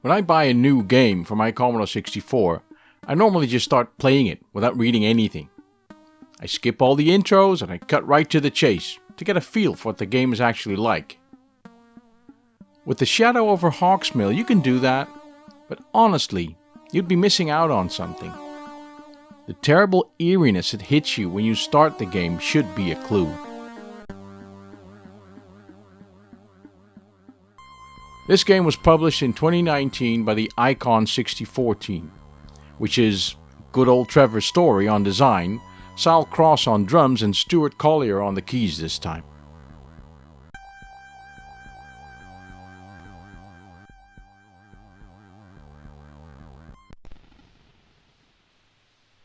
When I buy a new game for my Commodore 64, I normally just start playing it without reading anything. I skip all the intros and I cut right to the chase to get a feel for what the game is actually like. With the Shadow Over Hawksmill you can do that, but honestly, you'd be missing out on something. The terrible eeriness that hits you when you start the game should be a clue. This game was published in 2019 by the Icon 64 team, which is good old Trevor Story on design, Sal Cross on drums and Stuart Collier on the keys this time.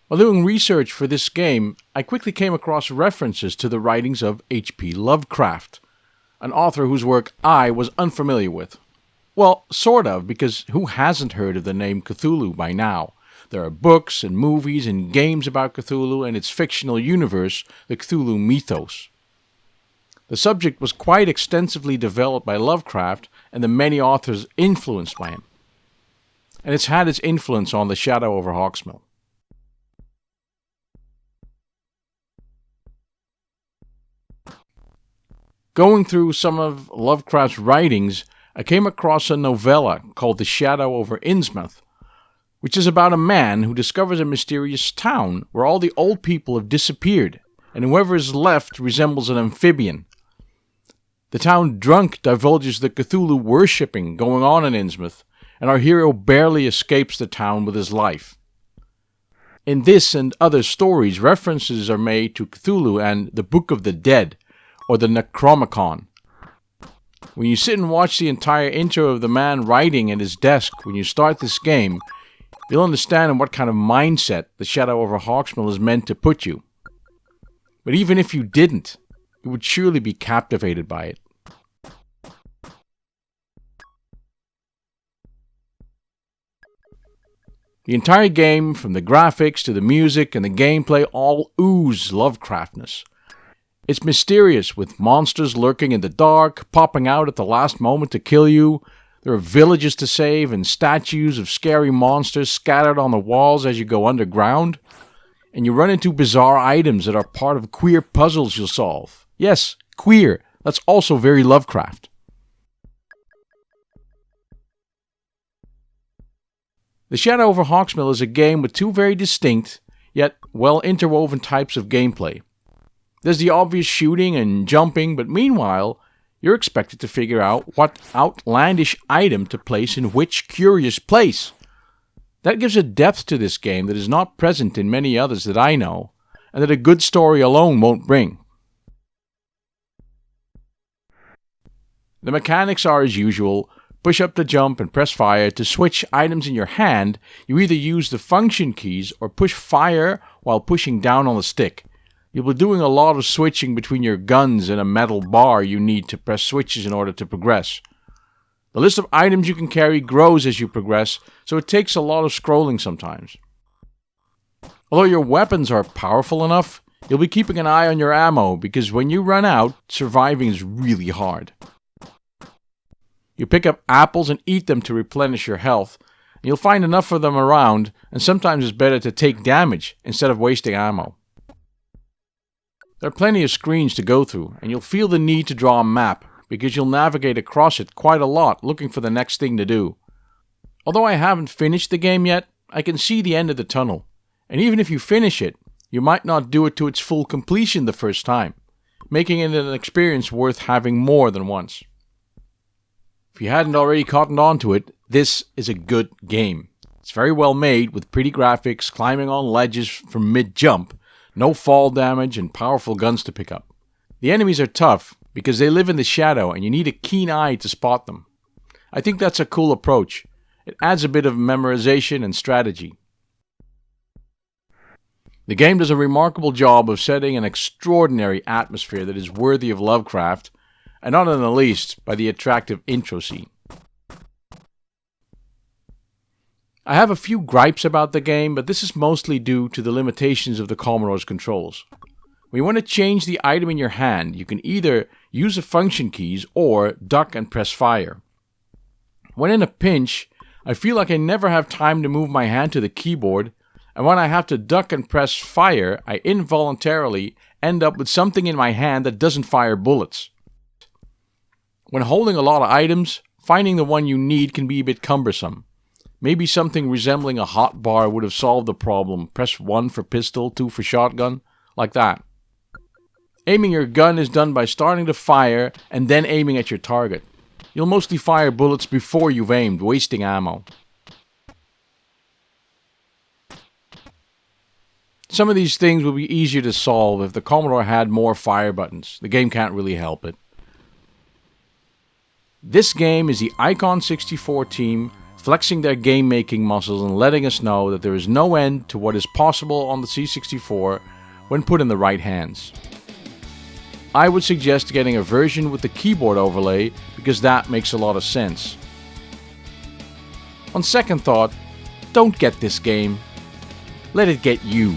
While doing research for this game, I quickly came across references to the writings of H.P. Lovecraft, an author whose work I was unfamiliar with. Well, sort of, because who hasn't heard of the name Cthulhu by now? There are books and movies and games about Cthulhu and its fictional universe, the Cthulhu mythos. The subject was quite extensively developed by Lovecraft and the many authors influenced by him. And it's had its influence on the Shadow Over Hawksmill. Going through some of Lovecraft's writings, I came across a novella called The Shadow Over Innsmouth, which is about a man who discovers a mysterious town where all the old people have disappeared, and whoever is left resembles an amphibian. The town drunk divulges the Cthulhu worshipping going on in Innsmouth, and our hero barely escapes the town with his life. In this and other stories, references are made to Cthulhu and the Book of the Dead, or the Necronomicon. When you sit and watch the entire intro of the man writing at his desk when you start this game, you'll understand in what kind of mindset the Shadow Over Hawksmill is meant to put you. But even if you didn't, you would surely be captivated by it. The entire game, from the graphics to the music and the gameplay, all ooze Lovecraftness. It's mysterious, with monsters lurking in the dark, popping out at the last moment to kill you. There are villages to save and statues of scary monsters scattered on the walls as you go underground. And you run into bizarre items that are part of queer puzzles you'll solve. Yes, queer. That's also very Lovecraft. The Shadow Over Hawksmill is a game with two very distinct, yet well interwoven types of gameplay. There's the obvious shooting and jumping, but meanwhile, you're expected to figure out what outlandish item to place in which curious place. That gives a depth to this game that is not present in many others that I know, and that a good story alone won't bring. The mechanics are as usual. Push up to jump and press fire. To switch items in your hand, you either use the function keys or push fire while pushing down on the stick. You'll be doing a lot of switching between your guns and a metal bar you need to press switches in order to progress. The list of items you can carry grows as you progress, so it takes a lot of scrolling sometimes. Although your weapons are powerful enough, you'll be keeping an eye on your ammo because when you run out, surviving is really hard. You pick up apples and eat them to replenish your health, and you'll find enough of them around, and sometimes it's better to take damage instead of wasting ammo. There are plenty of screens to go through, and you'll feel the need to draw a map, because you'll navigate across it quite a lot looking for the next thing to do. Although I haven't finished the game yet, I can see the end of the tunnel, and even if you finish it, you might not do it to its full completion the first time, making it an experience worth having more than once. If you hadn't already cottoned on to it, this is a good game. It's very well made, with pretty graphics, climbing on ledges from mid-jump, no fall damage, and powerful guns to pick up. The enemies are tough because they live in the shadow and you need a keen eye to spot them. I think that's a cool approach. It adds a bit of memorization and strategy. The game does a remarkable job of setting an extraordinary atmosphere that is worthy of Lovecraft, and not in the least by the attractive intro scene. I have a few gripes about the game, but this is mostly due to the limitations of the Commodore's controls. When you want to change the item in your hand, you can either use the function keys or duck and press fire. When in a pinch, I feel like I never have time to move my hand to the keyboard, and when I have to duck and press fire, I involuntarily end up with something in my hand that doesn't fire bullets. When holding a lot of items, finding the one you need can be a bit cumbersome. Maybe something resembling a hotbar would have solved the problem. Press 1 for pistol, 2 for shotgun, like that. Aiming your gun is done by starting to fire and then aiming at your target. You'll mostly fire bullets before you've aimed, wasting ammo. Some of these things would be easier to solve if the Commodore had more fire buttons. The game can't really help it. This game is the Icon 64 team flexing their game-making muscles and letting us know that there is no end to what is possible on the C64 when put in the right hands. I would suggest getting a version with the keyboard overlay because that makes a lot of sense. On second thought, don't get this game. Let it get you.